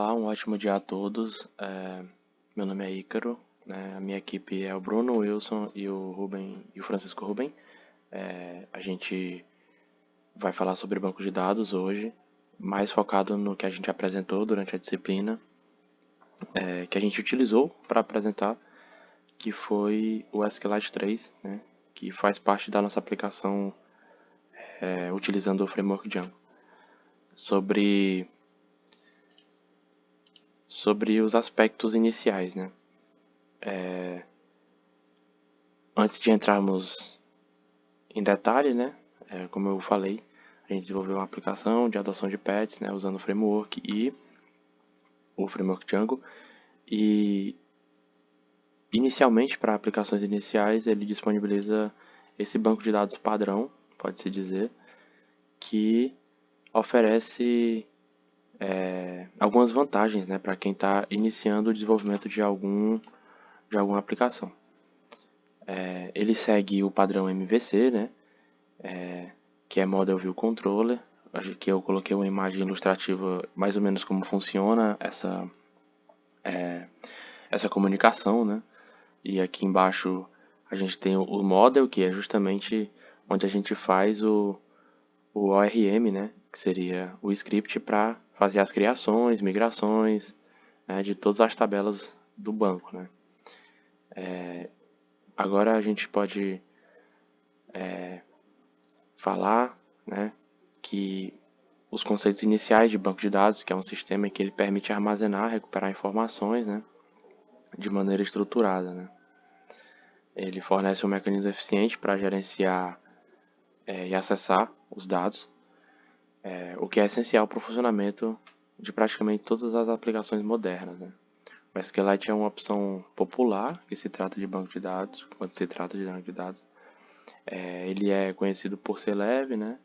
Olá, um ótimo dia a todos. Meu nome é Ícaro, né? A minha equipe é o Bruno, o Wilson e o Ruben e o Francisco Ruben. A gente vai falar sobre banco de dados hoje, mais focado no que a gente apresentou durante a disciplina, que a gente utilizou para apresentar, que foi o SQLite 3, né? Que faz parte da nossa aplicação utilizando o framework Django. Sobre os aspectos iniciais, né? Antes de entrarmos em detalhe, né? Como eu falei, a gente desenvolveu uma aplicação de adoção de pets, né? Usando o framework e o framework Django. E inicialmente, para aplicações iniciais, ele disponibiliza esse banco de dados padrão, pode-se dizer, que oferece algumas vantagens, né? Para quem está iniciando o desenvolvimento de alguma aplicação. Ele segue o padrão MVC, né? Que é Model View Controller, que eu coloquei uma imagem ilustrativa mais ou menos como funciona essa comunicação, né? E aqui embaixo a gente tem o model, que é justamente onde a gente faz o ORM, né? Que seria o script para fazer as criações, migrações, né? De todas as tabelas do banco, né? Agora a gente pode falar, né? Que os conceitos iniciais de banco de dados, que é um sistema que ele permite armazenar, recuperar informações, né, de maneira estruturada, né. Ele fornece um mecanismo eficiente para gerenciar e acessar os dados, o que é essencial para o funcionamento de praticamente todas as aplicações modernas, né. O SQLite é uma opção popular que se trata de banco de dados, quando se trata de banco de dados. Ele é conhecido por ser leve, né,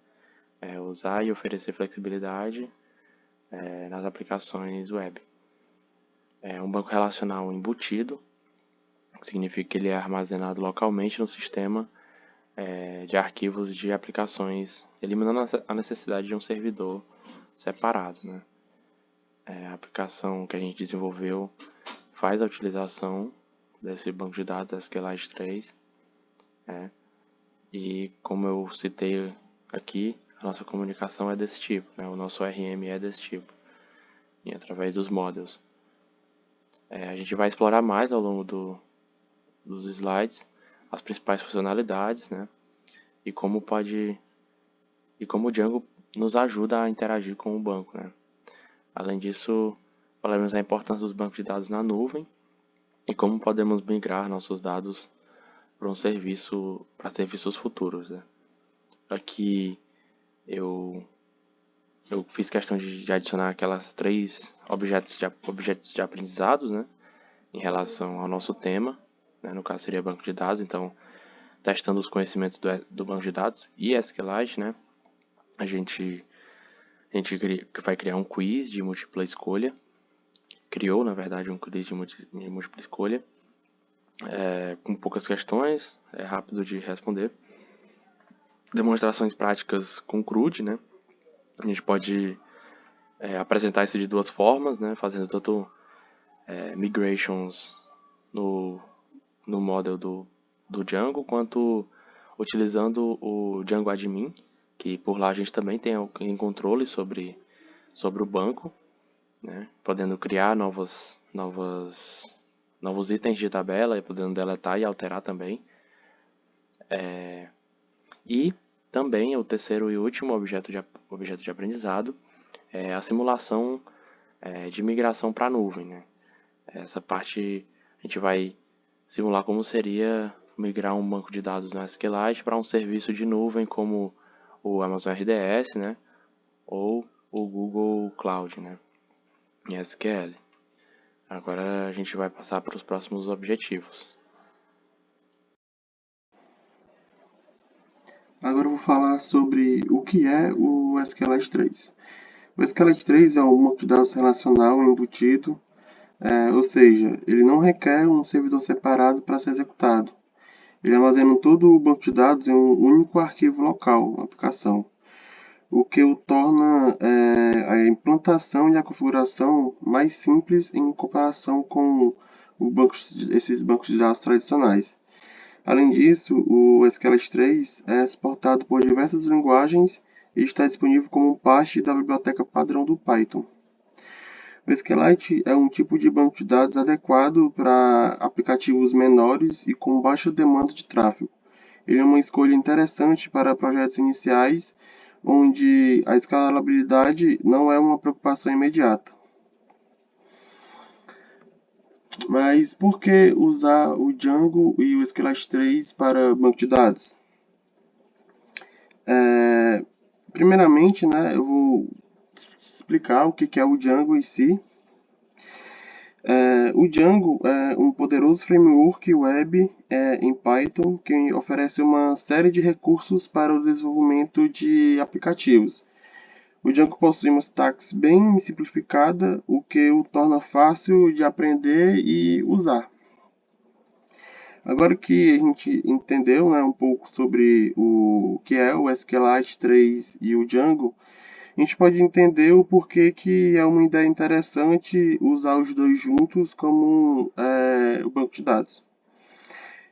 usar e oferecer flexibilidade nas aplicações web. É um banco relacional embutido, que significa que ele é armazenado localmente no sistema de arquivos de aplicações, eliminando a necessidade de um servidor separado, né? A aplicação que a gente desenvolveu faz a utilização desse banco de dados SQLite 3, e como eu citei aqui, a nossa comunicação é desse tipo, né? O nosso ORM é desse tipo, e através dos models. A gente vai explorar mais ao longo dos slides as principais funcionalidades, né? E como o Django nos ajuda a interagir com o banco, né? Além disso, falaremos da importância dos bancos de dados na nuvem e como podemos migrar nossos dados para serviços futuros, né? Aqui eu fiz questão de adicionar aquelas três objetos de aprendizados, né? Em relação ao nosso tema, né? No caso seria banco de dados, então testando os conhecimentos do banco de dados e SQLite, né? A gente vai criar um quiz de múltipla escolha. Criou, na verdade, um quiz de múltipla escolha. Com poucas questões, é rápido de responder. Demonstrações práticas com CRUD, né? A gente pode apresentar isso de duas formas, né? Fazendo tanto migrations no model do Django, quanto utilizando o Django Admin, que por lá a gente também tem controle sobre o banco, né? Podendo criar novos itens de tabela e podendo deletar e alterar também. E também o terceiro e último objeto de aprendizado é a simulação de migração para a nuvem, né? Essa parte a gente vai simular como seria migrar um banco de dados no SQLite para um serviço de nuvem como o Amazon RDS, né? Ou o Google Cloud, né? Em SQL. Agora a gente vai passar para os próximos objetivos. Agora eu vou falar sobre o que é o SQLite 3. O SQLite 3 é um banco de dados relacional embutido, ou seja, ele não requer um servidor separado para ser executado. Ele armazena todo o banco de dados em um único arquivo local, uma aplicação. o que o torna a implantação e a configuração mais simples em comparação com esses bancos de dados tradicionais. Além disso, o SQLite 3 é suportado por diversas linguagens e está disponível como parte da biblioteca padrão do Python. O SQLite é um tipo de banco de dados adequado para aplicativos menores e com baixa demanda de tráfego. Ele é uma escolha interessante para projetos iniciais, onde a escalabilidade não é uma preocupação imediata. Mas por que usar o Django e o SQLite 3 para banco de dados? Primeiramente, né, eu vou explicar o que é o Django em si. O Django é um poderoso framework web em Python que oferece uma série de recursos para o desenvolvimento de aplicativos. O Django possui uma syntaxe bem simplificada, o que o torna fácil de aprender e usar. Agora que a gente entendeu, né, um pouco sobre o que é o SQLite 3 e o Django, a gente pode entender o porquê que é uma ideia interessante usar os dois juntos como o banco de dados.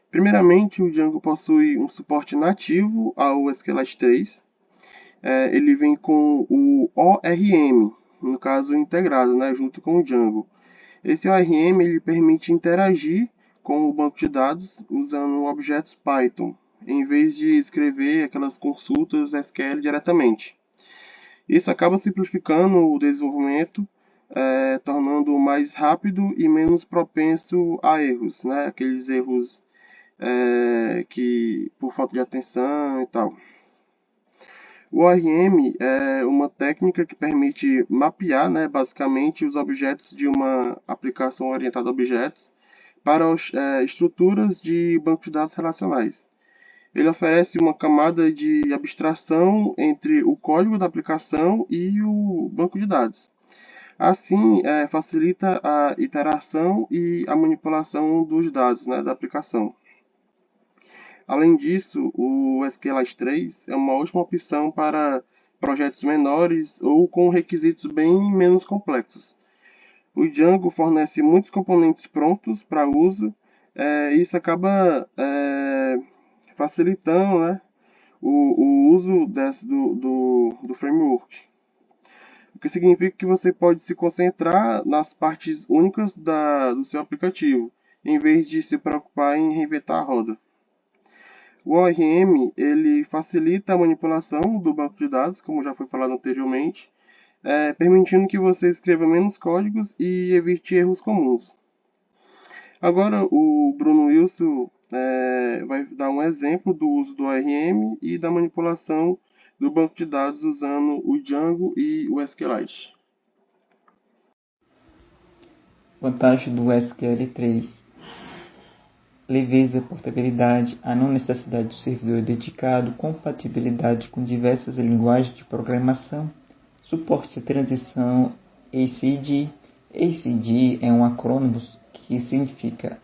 Primeiramente, o Django possui um suporte nativo ao SQLite 3. Ele vem com o ORM, no caso integrado, né, junto com o Django. Esse ORM ele permite interagir com o banco de dados usando objetos Python, em vez de escrever aquelas consultas SQL diretamente. Isso acaba simplificando o desenvolvimento, tornando-o mais rápido e menos propenso a erros, né? Aqueles erros que por falta de atenção e tal. O ORM é uma técnica que permite mapear, né, basicamente, os objetos de uma aplicação orientada a objetos para estruturas de banco de dados relacionais. Ele oferece uma camada de abstração entre o código da aplicação e o banco de dados. Assim, facilita a iteração e a manipulação dos dados, né, da aplicação. Além disso, o SQLite 3 é uma ótima opção para projetos menores ou com requisitos bem menos complexos. O Django fornece muitos componentes prontos para uso, e isso acaba facilitando, né, o uso do framework. O que significa que você pode se concentrar nas partes únicas do seu aplicativo, em vez de se preocupar em reinventar a roda. O ORM ele facilita a manipulação do banco de dados, como já foi falado anteriormente, permitindo que você escreva menos códigos e evite erros comuns. Agora o Bruno Wilson vai dar um exemplo do uso do ORM e da manipulação do banco de dados usando o Django e o SQLite. Vantagem do SQL3: leveza, portabilidade, a não necessidade do servidor dedicado, compatibilidade com diversas linguagens de programação, suporte à transição ACD. ACD é um acrônimo que significa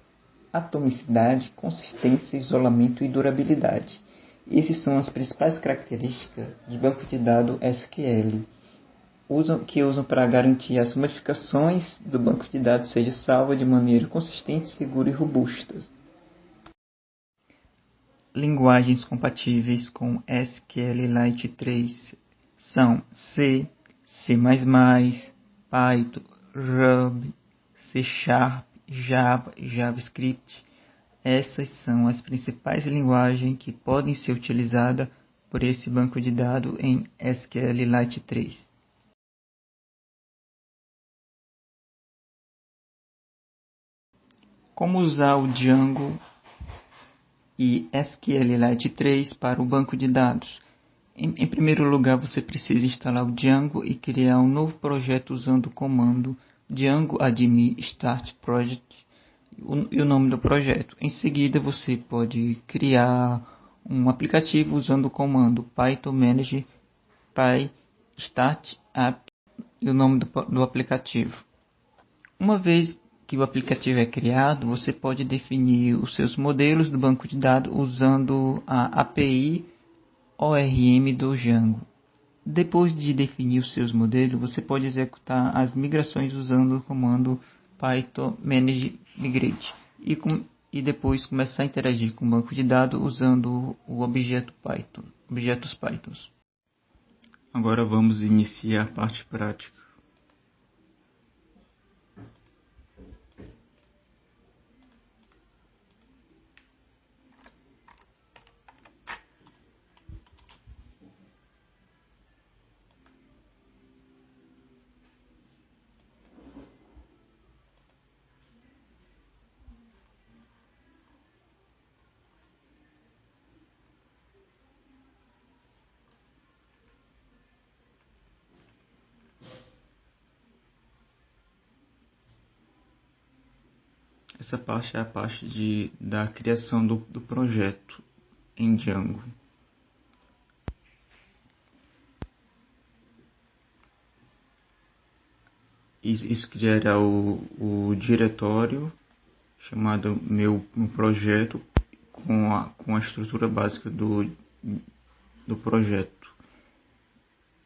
atomicidade, consistência, isolamento e durabilidade. Essas são as principais características de banco de dados SQL, que usam para garantir as modificações do banco de dados sejam salvas de maneira consistente, segura e robusta. Linguagens compatíveis com SQLite 3 são C, C++, Python, Ruby, C#, Java e JavaScript. Essas são as principais linguagens que podem ser utilizadas por esse banco de dados em SQLite 3. Como usar o Django e SQLite 3 para o banco de dados? Em primeiro lugar, você precisa instalar o Django e criar um novo projeto usando o comando Django admin start project e o nome do projeto. Em seguida, você pode criar um aplicativo usando o comando python manage py start app e o nome do aplicativo. Uma vez que o aplicativo é criado, você pode definir os seus modelos do banco de dados usando a API ORM do Django. Depois de definir os seus modelos, você pode executar as migrações usando o comando python manage migrate e depois começar a interagir com o banco de dados usando o objetos Python. Agora vamos iniciar a parte prática. Essa parte é a parte da criação do projeto em Django. Isso gera o diretório chamado meu projeto com a estrutura básica do projeto.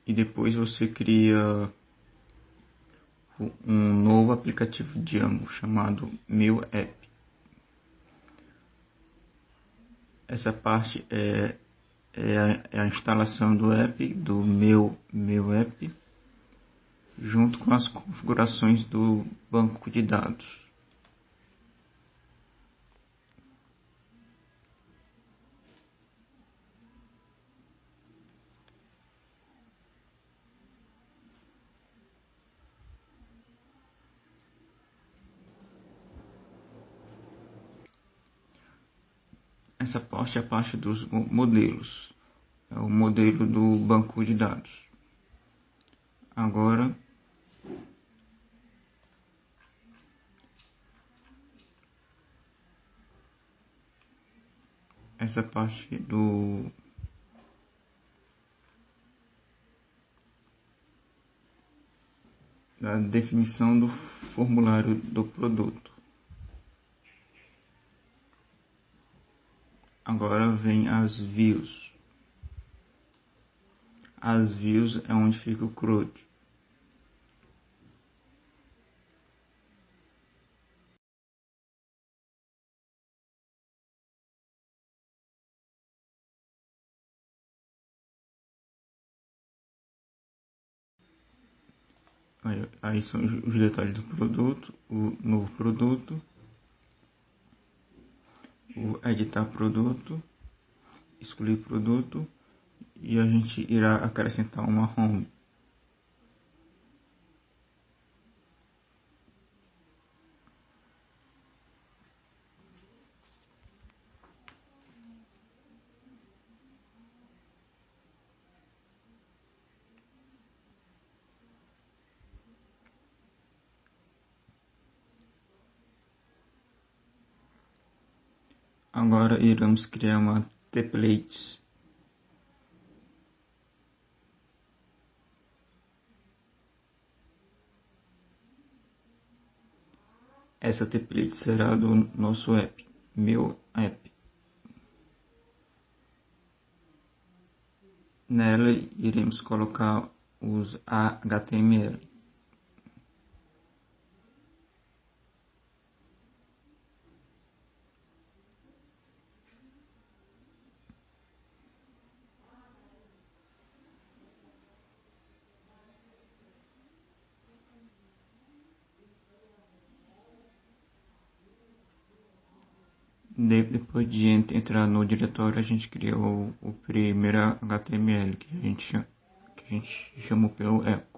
E depois você cria um novo aplicativo Django chamado meu app. Essa parte é a instalação do app, do meu app, junto com as configurações do banco de dados. Essa parte é a parte dos modelos, é o modelo do banco de dados. Agora, essa parte da definição do formulário do produto. Agora vem as views. As views é onde fica o CRUD. Aí são os detalhes do produto, o novo produto, o editar produto, escolher produto e a gente irá acrescentar uma home. Agora iremos criar uma template. Essa template será do nosso app, meu app. Nela iremos colocar os HTML. Depois de entrar no diretório, a gente criou o primeiro HTML que a gente chamou pelo echo.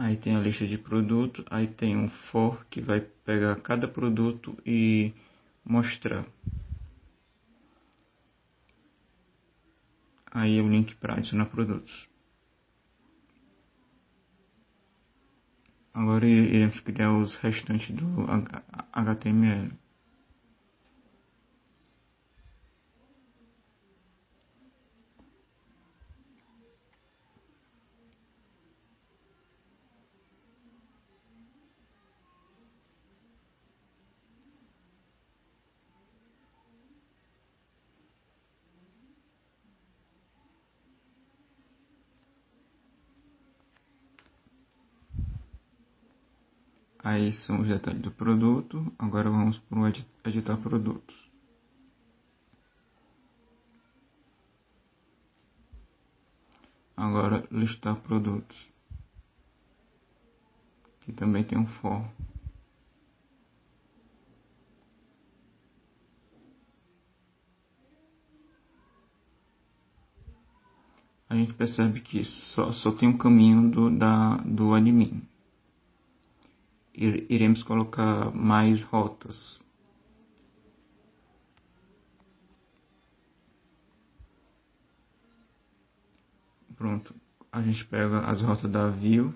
Aí tem a lista de produto, aí tem um for que vai pegar cada produto e mostrar. Aí é o link para adicionar produtos. Agora iremos criar os restantes do HTML. Aí são os detalhes do produto. Agora vamos para o editar produtos. Agora listar produtos. Aqui também tem um for. A gente percebe que só tem um caminho do admin. Iremos colocar mais rotas. Pronto, a gente pega as rotas da view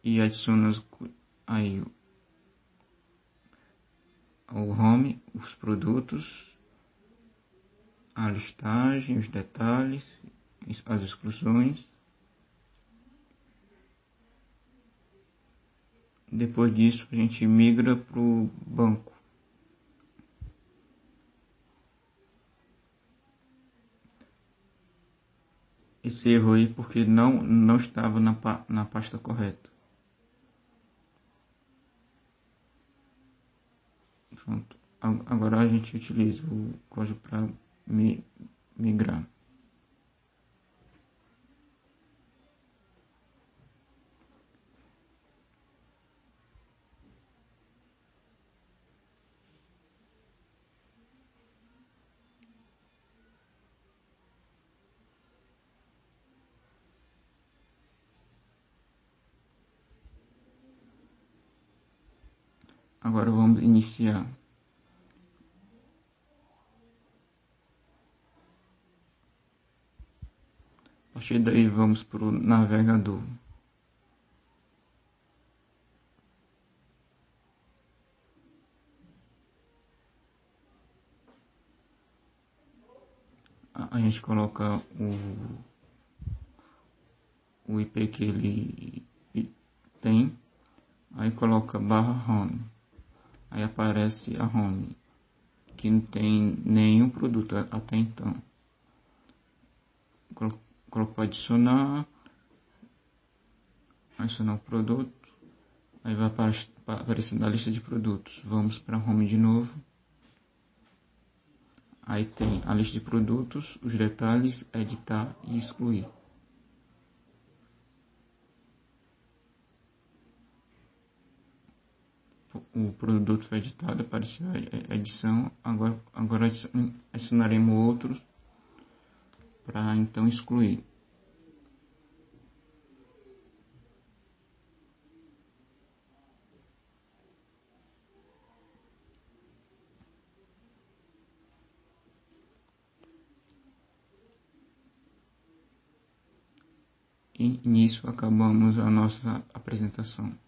e adiciona aí o home, os produtos, a listagem, os detalhes, as exclusões. Depois disso a gente migra para o banco. Esse erro aí porque não estava na pasta correta. Pronto. Agora a gente utiliza o código para migrar. Agora vamos iniciar. A partir daí vamos para o navegador. A gente coloca o IP que ele tem, aí coloca /home, aí aparece a home, que não tem nenhum produto até então. Coloco adicionar o produto, aí vai aparecer na lista de produtos. Vamos para home de novo. Aí tem a lista de produtos, os detalhes, editar e excluir. O produto foi editado, apareceu a edição. Agora adicionaremos outros para então excluir. E nisso acabamos a nossa apresentação.